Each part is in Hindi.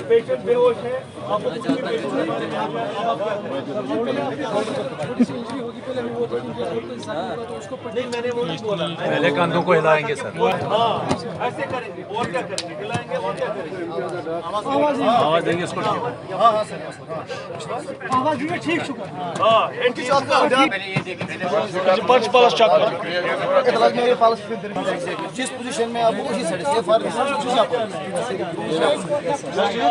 पेशेंट बेहोश है। मैंने वो नहीं बोला, पहले कंधों को हिलाएंगे सर। हाँ ऐसे करेंगे और क्या करेंगे, हिलाएंगे और क्या करेंगे, आवाज देंगे इसको। आवाज भी ठीक शुक्र। हाँ हेड की चौथा पंच प्लस चेक करो। जिस पोजीशन में आप उसी साइड से फॉर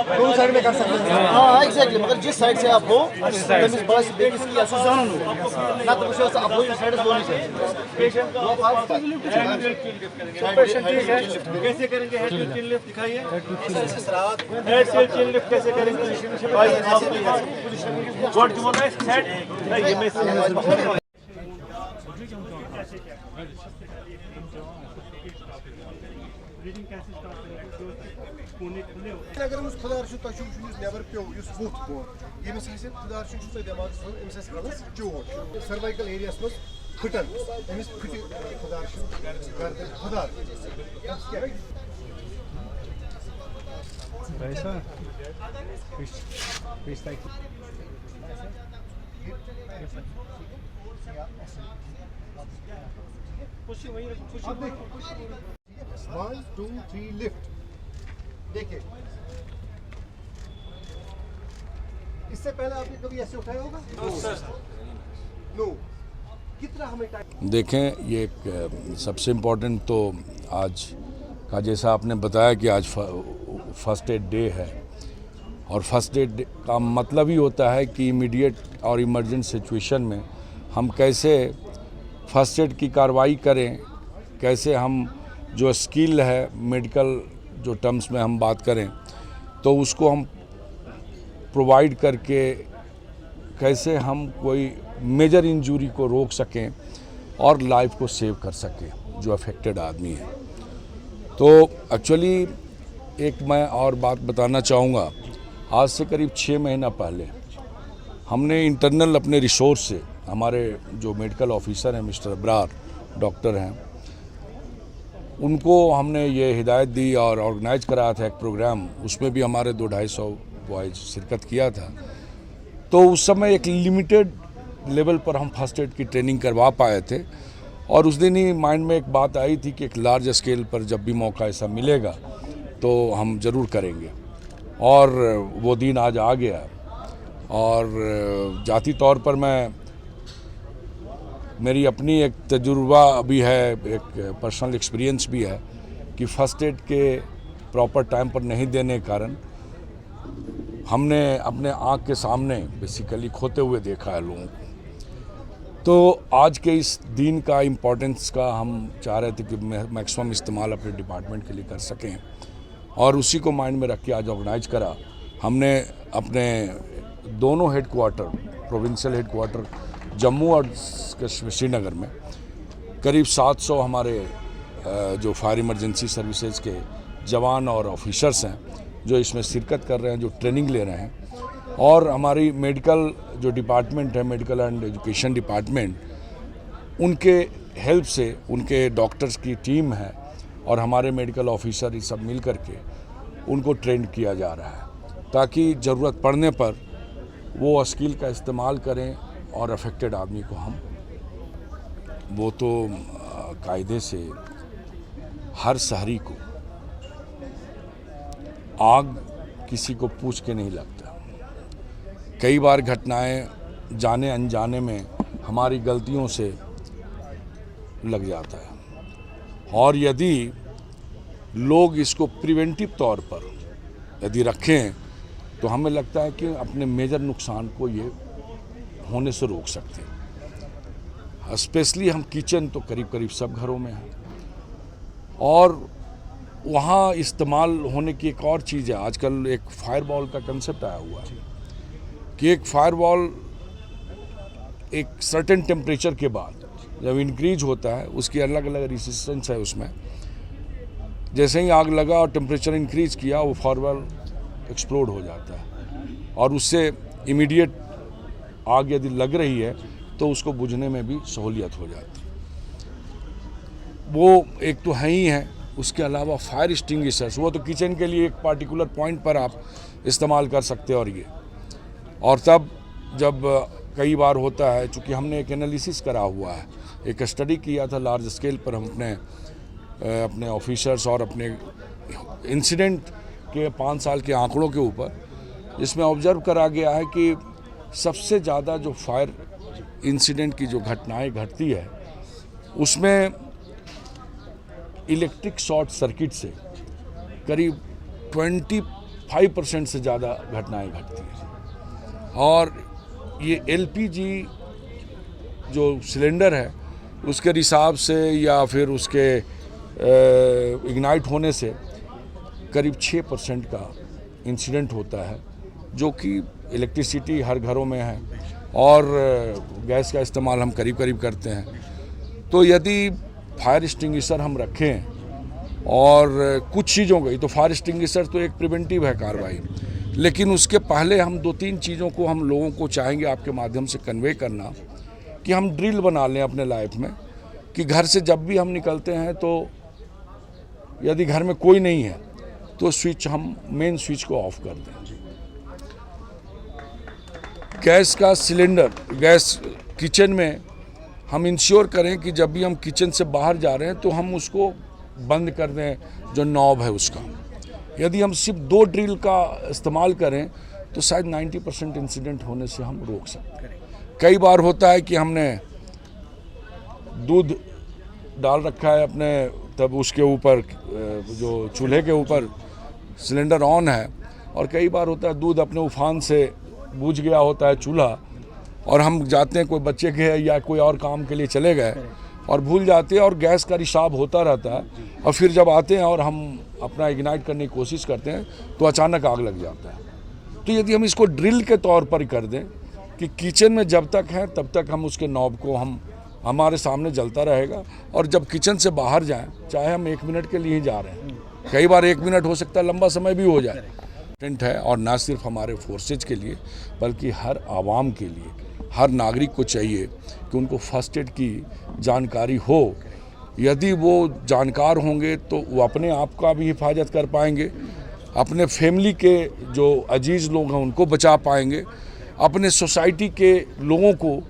दोनों साइड में कर सकते हैं। हाँ एग्जैक्टली, मगर जिस साइड से आप हो तमिस बस बेकिस की असोसिएशन ना तो कुछ अपोजिट साइड से दोनों साइड पेशेंट का पेशेंट ठीक है। कैसे करेंगे हेड टू चिन लिफ्ट दिखाइए। हेड से चिन लिफ्ट कैसे करेंगे भाई? व्हाट यू वांट हेड नहीं ये मैं अगर उस खुदा नबर पे वुथ पो यमिस खुदा दिमाग अमिस चोट सर्वाइकल एरिया मज फुटन अमिस फुट खुदा खुदा वन टू थ्री लिफ्ट। देखिए इससे पहले आपने कभी ऐसे उठाया होगा? नो। कितना हमें टाइम देखें, ये एक सबसे इम्पोर्टेंट तो आज का जैसा आपने बताया कि आज फर्स्ट एड डे है, और फर्स्ट एड का मतलब ही होता है कि इमीडिएट और इमरजेंट सिचुएशन में हम कैसे फर्स्ट एड की कार्रवाई करें, कैसे हम जो स्किल है मेडिकल जो टर्म्स में हम बात करें तो उसको हम प्रोवाइड करके कैसे हम कोई मेजर इंजरी को रोक सकें और लाइफ को सेव कर सकें जो अफेक्टेड आदमी है। तो एक्चुअली एक मैं और बात बताना चाहूँगा, आज से करीब 6 महीना पहले हमने इंटरनल अपने रिसोर्स से हमारे जो मेडिकल ऑफिसर हैं मिस्टर अब्रार डॉक्टर हैं, उनको हमने ये हिदायत दी और ऑर्गेनाइज कराया था एक प्रोग्राम, उसमें भी हमारे 200-250 बॉयज शिरकत किया था। तो उस समय एक लिमिटेड लेवल पर हम फर्स्ट एड की ट्रेनिंग करवा पाए थे, और उस दिन ही माइंड में एक बात आई थी कि एक लार्ज स्केल पर जब भी मौका ऐसा मिलेगा तो हम ज़रूर करेंगे, और वो दिन आज आ गया। और जाती तौर पर मेरी अपनी एक तजुर्बा भी है, एक पर्सनल एक्सपीरियंस भी है कि फ़र्स्ट एड के प्रॉपर टाइम पर नहीं देने के कारण हमने अपने आँख के सामने बेसिकली खोते हुए देखा है लोगों को। तो आज के इस दिन का इम्पोर्टेंस का हम चाह रहे थे कि मैक्सिमम इस्तेमाल अपने डिपार्टमेंट के लिए कर सकें, और उसी को माइंड में रख के आज ऑर्गेनाइज करा। हमने अपने दोनों हेडक्वार्टर, प्रोविंशियल हेडक्वार्टर जम्मू और श्रीनगर में करीब 700 हमारे जो फायर इमरजेंसी सर्विसेज के जवान और ऑफिसर्स हैं जो इसमें शिरकत कर रहे हैं, जो ट्रेनिंग ले रहे हैं, और हमारी मेडिकल जो डिपार्टमेंट है, मेडिकल एंड एजुकेशन डिपार्टमेंट, उनके हेल्प से उनके डॉक्टर्स की टीम है और हमारे मेडिकल ऑफिसर ये सब मिल करके उनको ट्रेन किया जा रहा है, ताकि ज़रूरत पड़ने पर वो स्किल का इस्तेमाल करें और अफेक्टेड आदमी को हम, वो तो कायदे से हर शहरी को आग किसी को पूछ के नहीं लगता। कई बार घटनाएं जाने अनजाने में हमारी गलतियों से लग जाता है, और यदि लोग इसको प्रिवेंटिव तौर पर यदि रखें तो हमें लगता है कि अपने मेजर नुकसान को ये होने से रोक सकते हैं। स्पेशली हम किचन तो करीब करीब सब घरों में हैं, और वहाँ इस्तेमाल होने की एक और चीज़ है, आजकल एक फायरवॉल का कंसेप्ट आया हुआ है कि एक फायरवॉल एक सर्टेन टेम्परेचर के बाद जब इंक्रीज होता है, उसकी अलग अलग रेजिस्टेंस है उसमें। जैसे ही आग लगा और टेम्परेचर इंक्रीज किया, वो फायरवॉल एक्सप्लोड हो जाता है, और उससे इमीडिएट आग यदि लग रही है तो उसको बुझने में भी सहूलियत हो जाती है। वो एक तो है ही है, उसके अलावा फायर एक्सटिंग्विशर्स, वो तो किचन के लिए एक पार्टिकुलर पॉइंट पर आप इस्तेमाल कर सकते हैं। और तब जब कई बार होता है, चूँकि हमने एक एनालिसिस करा हुआ है, एक स्टडी किया था लार्ज स्केल पर, हम अपने ऑफिसर्स और अपने इंसिडेंट के 5 साल के आंकड़ों के ऊपर, इसमें ऑब्जर्व करा गया है कि सबसे ज़्यादा जो फायर इंसिडेंट की जो घटनाएं घटती है उसमें इलेक्ट्रिक शॉर्ट सर्किट से करीब 25% से ज़्यादा घटनाएं घटती हैं। और ये एलपीजी जो सिलेंडर है उसके रिसाव से या फिर उसके इग्नाइट होने से करीब 6% का इंसिडेंट होता है, जो कि इलेक्ट्रिसिटी हर घरों में है और गैस का इस्तेमाल हम करीब करीब करते हैं। तो यदि फायर एक्सटिंग्विशर हम रखें और कुछ चीज़ों को, तो फायर एक्सटिंग्विशर तो एक प्रिवेंटिव है कार्रवाई, लेकिन उसके पहले हम 2-3 चीज़ों को हम लोगों को चाहेंगे आपके माध्यम से कन्वे करना, कि हम ड्रिल बना लें अपने लाइफ में, कि घर से जब भी हम निकलते हैं तो यदि घर में कोई नहीं है तो हम मेन स्विच को ऑफ कर दें। गैस का सिलेंडर, गैस किचन में हम इंश्योर करें कि जब भी हम किचन से बाहर जा रहे हैं तो हम उसको बंद कर दें, जो नॉब है उसका। यदि हम सिर्फ 2 ड्रिल का इस्तेमाल करें तो शायद 90% इंसिडेंट होने से हम रोक सकते हैं। कई बार होता है कि हमने दूध डाल रखा है अपने, तब उसके ऊपर जो चूल्हे के ऊपर सिलेंडर ऑन है, और कई बार होता है दूध अपने उफान से बुझ गया होता है चूल्हा, और हम जाते हैं कोई बच्चे के या कोई और काम के लिए चले गए और भूल जाते हैं और गैस का रिसाव होता रहता है, और फिर जब आते हैं और हम अपना इग्नाइट करने की कोशिश करते हैं तो अचानक आग लग जाता है। तो यदि हम इसको ड्रिल के तौर पर कर दें कि किचन में जब तक है तब तक हम उसके नॉब को हमारे सामने जलता रहेगा, और जब किचन से बाहर जाएं, चाहे हम 1 मिनट के लिए ही जा रहे हैं, कई बार 1 मिनट हो सकता है, लंबा समय भी हो जाए, है। और ना सिर्फ हमारे फोर्सेज के लिए बल्कि हर आवाम के लिए, हर नागरिक को चाहिए कि उनको फर्स्ट एड की जानकारी हो। यदि वो जानकार होंगे तो वो अपने आप का भी हिफाजत कर पाएंगे, अपने फैमिली के जो अजीज़ लोग हैं उनको बचा पाएंगे, अपने सोसाइटी के लोगों को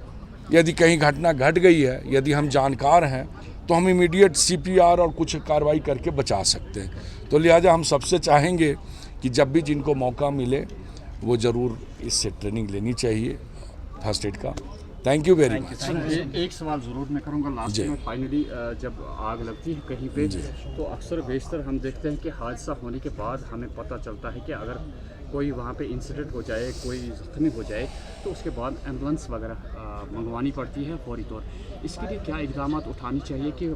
यदि कहीं घटना घट गई है, यदि हम जानकार हैं तो हम इमीडिएट CPR और कुछ कार्रवाई करके बचा सकते हैं। तो लिहाजा हम सबसे चाहेंगे कि जब भी जिनको मौका मिले वो ज़रूर इससे ट्रेनिंग लेनी चाहिए फर्स्ट एड का। Thank you very much. एक सवाल ज़रूर मैं करूँगा लास्ट में। फाइनली जब आग लगती है कहीं पे तो अक्सर बेशतर हम देखते हैं कि हादसा होने के बाद हमें पता चलता है कि अगर कोई वहाँ पे इंसिडेंट हो जाए, कोई ज़ख्मी हो जाए, तो उसके बाद एम्बुलेंस वगैरह मंगवानी पड़ती है फौरी तौर। इसके लिए क्या इक़दाम उठानी चाहिए कि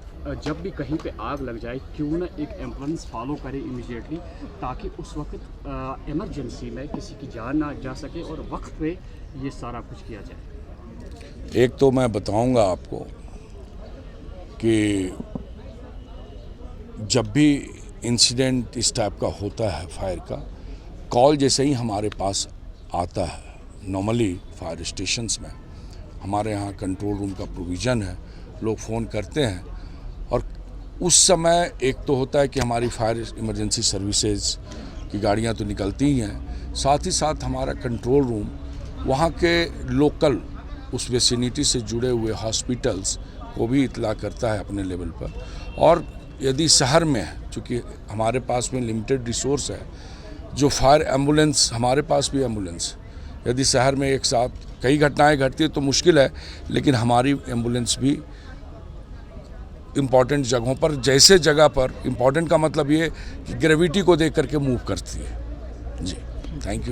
जब भी कहीं पे आग लग जाए क्यों ना एक एम्बुलेंस फॉलो करे इमीडिएटली, ताकि उस वक्त इमरजेंसी में किसी की जान ना जा सके और वक्त पे ये सारा कुछ किया जाए। एक तो मैं बताऊंगा आपको कि जब भी इंसिडेंट इस टाइप का होता है फायर का, कॉल जैसे ही हमारे पास आता है, नॉर्मली फायर स्टेशंस में हमारे यहाँ कंट्रोल रूम का प्रोविज़न है, लोग फ़ोन करते हैं, और उस समय एक तो होता है कि हमारी फायर इमरजेंसी सर्विसेज की गाड़ियाँ तो निकलती ही हैं, साथ ही साथ हमारा कंट्रोल रूम वहाँ के लोकल उस वेसिनिटी से जुड़े हुए हॉस्पिटल्स को भी इतला करता है अपने लेवल पर। और यदि शहर में है, चूँकि हमारे पास में लिमिटेड रिसोर्स है, जो फायर एम्बुलेंस, हमारे पास भी एम्बुलेंस, यदि शहर में एक साथ कई घटनाएं घटती है तो मुश्किल है, लेकिन हमारी एम्बुलेंस भी इम्पॉर्टेंट जगहों पर, जैसे जगह पर, इम्पॉर्टेंट का मतलब ये कि ग्रेविटी को देख करके मूव करती है। जी, थैंक यू।